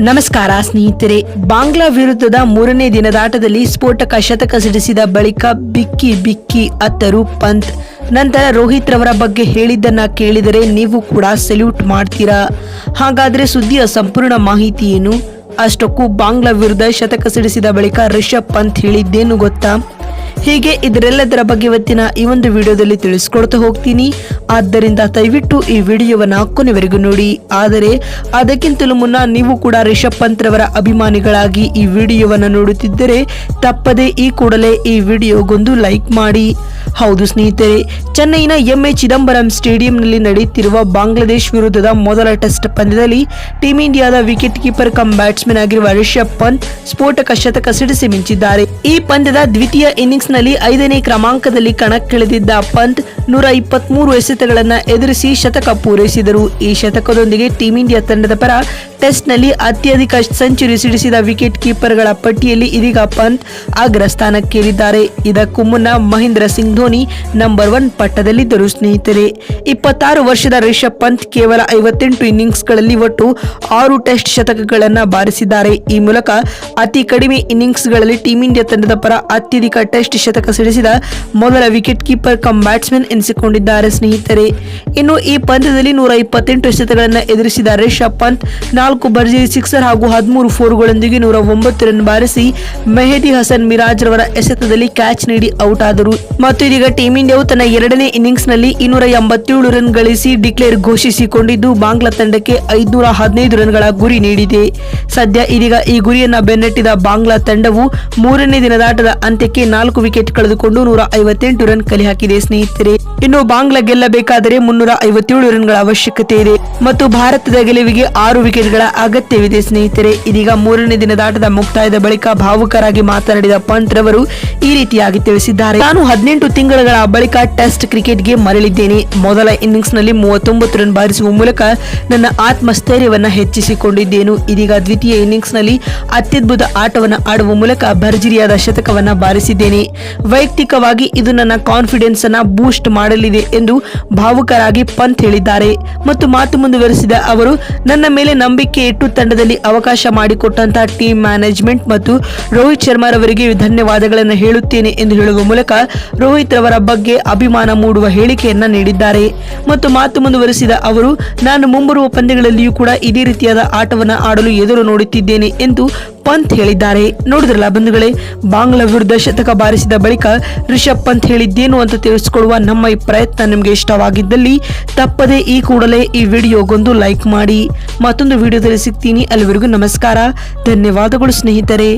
ನಮಸ್ಕಾರ ಸ್ನೇಹಿತರೆ. ಬಾಂಗ್ಲಾ ವಿರುದ್ಧದ ಮೂರನೇ ದಿನದಾಟದಲ್ಲಿ ಸ್ಫೋಟಕ ಶತಕ ಸಿಡಿಸಿದ ಬಳಿಕ ಬಿಕ್ಕಿ ಅತ್ತರು ಪಂತ್. ನಂತರ ರೋಹಿತ್ ರವರ ಬಗ್ಗೆ ಹೇಳಿದ್ದನ್ನ ಕೇಳಿದರೆ ನೀವು ಕೂಡ ಸೆಲ್ಯೂಟ್ ಮಾಡ್ತೀರಾ. ಹಾಗಾದ್ರೆ ಸುದ್ದಿಯ ಸಂಪೂರ್ಣ ಮಾಹಿತಿ ಏನು? ಅಷ್ಟಕ್ಕೂ ಬಾಂಗ್ಲಾ ವಿರುದ್ಧ ಶತಕ ಸಿಡಿಸಿದ ಬಳಿಕ ರಿಷಬ್ ಪಂತ್ ಹೇಳಿದ್ದೇನು ಗೊತ್ತಾ? ಹೀಗೆ ಇದರೆಲ್ಲದರ ಬಗ್ಗೆ ಇವತ್ತಿನ ಈ ಒಂದು ವಿಡಿಯೋದಲ್ಲಿ ತಿಳಿಸ್ಕೊಡ್ತಾ ಹೋಗ್ತೀನಿ. ಆದ್ದರಿಂದ ದಯವಿಟ್ಟು ಈ ವಿಡಿಯೋವನ್ನ ಕೊನೆವರೆಗೂ ನೋಡಿ. ಆದರೆ ಅದಕ್ಕಿಂತಲೂ ಮುನ್ನ ನೀವು ಕೂಡ ರಿಷಬ್ ಪಂತ್ ರವರ ಅಭಿಮಾನಿಗಳಾಗಿ ಈ ವಿಡಿಯೋವನ್ನ ನೋಡುತ್ತಿದ್ದರೆ ತಪ್ಪದೆ ಈ ಕೂಡಲೇ ಈ ವಿಡಿಯೋಗೊಂದು ಲೈಕ್ ಮಾಡಿ. ಹೌದು ಸ್ನೇಹಿತರೆ, ಚೆನ್ನೈನ ಎಂಎ ಚಿದಂಬರಂ ಸ್ಟೇಡಿಯಂನಲ್ಲಿ ನಡೆಯುತ್ತಿರುವ ಬಾಂಗ್ಲಾದೇಶ್ ವಿರುದ್ಧದ ಮೊದಲ ಟೆಸ್ಟ್ ಪಂದ್ಯದಲ್ಲಿ ಟೀಂ ಇಂಡಿಯಾದ ವಿಕೆಟ್ ಕೀಪರ್ ಕಮ್ ಬ್ಯಾಟ್ಸ್ಮನ್ ಆಗಿರುವ ರಿಷಬ್ ಪಂತ್ ಸ್ಫೋಟಕ ಶತಕ ಸಿಡಿಸಿ ಮಿಂಚಿದ್ದಾರೆ. ಈ ಪಂದ್ಯದ ದ್ವಿತೀಯ ಇನ್ನಿಂಗ್ಸ್ ನಲ್ಲಿ 5ನೇ ಕ್ರಮಾಂಕದಲ್ಲಿ ಕಣಕ್ಕಿಳಿದಿದ್ದ ಪಂತ್ 123 ಎಸೆತಗಳನ್ನು ಎದುರಿಸಿ ಶತಕ ಪೂರೈಸಿದರು. ಈ ಶತಕದೊಂದಿಗೆ ಟೀಂ ಇಂಡಿಯಾ ತಂಡದ ಪರ ಟೆಸ್ಟ್ ನಲ್ಲಿ ಅತ್ಯಧಿಕ ಸೆಂಚುರಿ ಸಿಡಿಸಿದ ವಿಕೆಟ್ ಕೀಪರ್ಗಳ ಪಟ್ಟಿಯಲ್ಲಿ ಇದೀಗ ಪಂತ್ ಅಗ್ರ ಸ್ಥಾನಕ್ಕೇರಿದ್ದಾರೆ. ಇದಕ್ಕೂ ಮುನ್ನ ಮಹೇಂದ್ರ ಸಿಂಗ್ ಧೋನಿ ನಂಬರ್ 1 ಪಟ್ಟದಲ್ಲಿದ್ದರು. ಸ್ನೇಹಿತರೆ, 26 ವರ್ಷದ ರಿಷಬ್ ಪಂತ್ ಕೇವಲ 58 ಇನ್ನಿಂಗ್ಸ್ಗಳಲ್ಲಿ ಒಟ್ಟು 6 ಟೆಸ್ಟ್ ಶತಕಗಳನ್ನು ಬಾರಿಸಿದ್ದಾರೆ. ಈ ಮೂಲಕ ಅತಿ ಕಡಿಮೆ ಇನ್ನಿಂಗ್ಸ್ಗಳಲ್ಲಿ ಟೀಂ ಇಂಡಿಯಾ ತಂಡದ ಪರ ಅತ್ಯಧಿಕ ಟೆಸ್ಟ್ ಶತಕ ಸಿಡಿಸಿದ ಮೊದಲ ವಿಕೆಟ್ ಕೀಪರ್ ಕಮ್ ಬ್ಯಾಟ್ಸ್ಮನ್ ಎನಿಸಿಕೊಂಡಿದ್ದಾರೆ. ಸ್ನೇಹಿತರೆ, ಇನ್ನು ಈ ಪಂದ್ಯದಲ್ಲಿ 128 ಎಸೆತಗಳನ್ನು ಎದುರಿಸಿದ ರಿಷಬ್ ಪಂತ್ 4 ಭರ್ಜರಿ ಸಿಕ್ಸರ್ ಹಾಗೂ 13 ಫೋರ್ಗಳೊಂದಿಗೆ 109 ರನ್ ಬಾರಿಸಿ ಮೆಹದಿ ಹಸನ್ ಮಿರಾಜ್ ರವರ ಎಸೆತದಲ್ಲಿ ಕ್ಯಾಚ್ ನೀಡಿ ಔಟ್ ಆದರು. ಮತ್ತು ಇದೀಗ ಟೀಂ ಇಂಡಿಯಾವು ತನ್ನ 2ನೇ ಇನ್ನಿಂಗ್ಸ್ ನಲ್ಲಿ 287 ರನ್ ಗಳಿಸಿ ಡಿಕ್ಲೇರ್ ಘೋಷಿಸಿಕೊಂಡಿದ್ದು ಬಾಂಗ್ಲಾ ತಂಡಕ್ಕೆ 515 ರನ್ಗಳ ಗುರಿ ನೀಡಿದೆ. ಸದ್ಯ ಇದೀಗ ಈ ಗುರಿಯನ್ನ ಬೆನ್ನಟ್ಟಿದ ಬಾಂಗ್ಲಾ ತಂಡವು 3ನೇ ದಿನದಾಟದ ಅಂತ್ಯಕ್ಕೆ 4 ವಿಕೆಟ್ ಕಳೆದುಕೊಂಡು 158 ರನ್ ಕಲೆ ಹಾಕಿದೆ. ಸ್ನೇಹಿತರೆ, ಇನ್ನು ಬಾಂಗ್ಲಾ ಗೆಲ್ಲಬೇಕಾದರೆ 357 ರನ್ಗಳ ಅವಶ್ಯಕತೆ ಇದೆ ಮತ್ತು ಭಾರತದ ಗೆಲುವಿಗೆ 6 ವಿಕೆಟ್ಗಳ ಅಗತ್ಯವಿದೆ. ಸ್ನೇಹಿತರೆ, ಇದೀಗ 3ನೇ ದಿನದಾಟದ ಮುಕ್ತಾಯದ ಬಳಿಕ ಭಾವುಕರಾಗಿ ಮಾತನಾಡಿದ ಪಂತ್ ರವರು ಈ ರೀತಿಯಾಗಿ ತಿಳಿಸಿದ್ದಾರೆ. ನಾನು 18 ತಿಂಗಳ ಬಳಿಕ ಟೆಸ್ಟ್ ಕ್ರಿಕೆಟ್ಗೆ ಮರಳಿದ್ದೇನೆ. ಮೊದಲ ಇನ್ನಿಂಗ್ಸ್ ನಲ್ಲಿ 39 ರನ್ ಬಾರಿಸುವ ಮೂಲಕ ನನ್ನ ಆತ್ಮಸ್ಥೈರ್ಯವನ್ನ ಹೆಚ್ಚಿಸಿಕೊಂಡಿದ್ದೇನು. ಇದೀಗ ದ್ವಿತೀಯ ಇನ್ನಿಂಗ್ಸ್ ನಲ್ಲಿ ಅತ್ಯದ್ಭುತ ಆಟವನ್ನು ಆಡುವ ಮೂಲಕ ಭರ್ಜರಿಯಾದ ಶತಕವನ್ನ ಬಾರಿಸಿದ್ದೇನೆ. ವೈಯಕ್ತಿಕವಾಗಿ ಇದು ನನ್ನ ಕಾನ್ಫಿಡೆನ್ಸ್ ಅನ್ನ ಬೂಸ್ಟ್ ಮಾಡಲಿದೆ ಎಂದು ಭಾವುಕರಾಗಿ ಪಂತ್ ಹೇಳಿದ್ದಾರೆ. ಮತ್ತು ಮಾತು ಮುಂದುವರೆಸಿದ ಅವರು, ನನ್ನ ಮೇಲೆ ನಂಬಿಕೆ ಇಟ್ಟು ತಂಡದಲ್ಲಿ ಅವಕಾಶ ಮಾಡಿಕೊಟ್ಟಂತಹ ಟೀಮ್ ಮ್ಯಾನೇಜ್ಮೆಂಟ್ ಮತ್ತು ರೋಹಿತ್ ಶರ್ಮಾ ರವರಿಗೆ ಧನ್ಯವಾದಗಳನ್ನು ಹೇಳುತ್ತೇನೆ ಎಂದು ಹೇಳುವ ಮೂಲಕ ರೋಹಿತ್ ರವರ ಬಗ್ಗೆ ಅಭಿಮಾನ ಮೂಡುವ ಹೇಳಿಕೆಯನ್ನ ನೀಡಿದ್ದಾರೆ. ಮತ್ತು ಮಾತು ಮುಂದುವರೆಸಿದ ಅವರು, ನಾನು ಮುಂಬರುವ ಪಂದ್ಯಗಳಲ್ಲಿಯೂ ಕೂಡ ಇದೇ ರೀತಿಯಾದ ಆಟವನ್ನು ಆಡಲು ಎದುರು ನೋಡುತ್ತಿದ್ದೇನೆ ಎಂದು ಪಂತ್ ಹೇಳಿದ್ದಾರೆ. ನೋಡಿದ್ರಲ್ಲ ಬಂಧುಗಳೇ, ಬಾಂಗ್ಲಾ ವಿರುದ್ಧ ಶತಕ ಬಾರಿಸಿದ ಬಳಿಕ ರಿಷಬ್ ಪಂತ್ ಹೇಳಿದ್ದೇನು ಅಂತ ತಿಳಿಸಿಕೊಡುವ ನಮ್ಮ ಈ ಪ್ರಯತ್ನ ನಿಮಗೆ ಇಷ್ಟವಾಗಿದ್ದಲ್ಲಿ ತಪ್ಪದೆ ಈ ಕೂಡಲೇ ಈ ವಿಡಿಯೋಗೊಂದು ಲೈಕ್ ಮಾಡಿ. ಮತ್ತೊಂದು ವಿಡಿಯೋದಲ್ಲಿ ಸಿಗ್ತೀನಿ. ಅಲ್ಲಿವರೆಗೂ ನಮಸ್ಕಾರ, ಧನ್ಯವಾದಗಳು ಸ್ನೇಹಿತರೆ.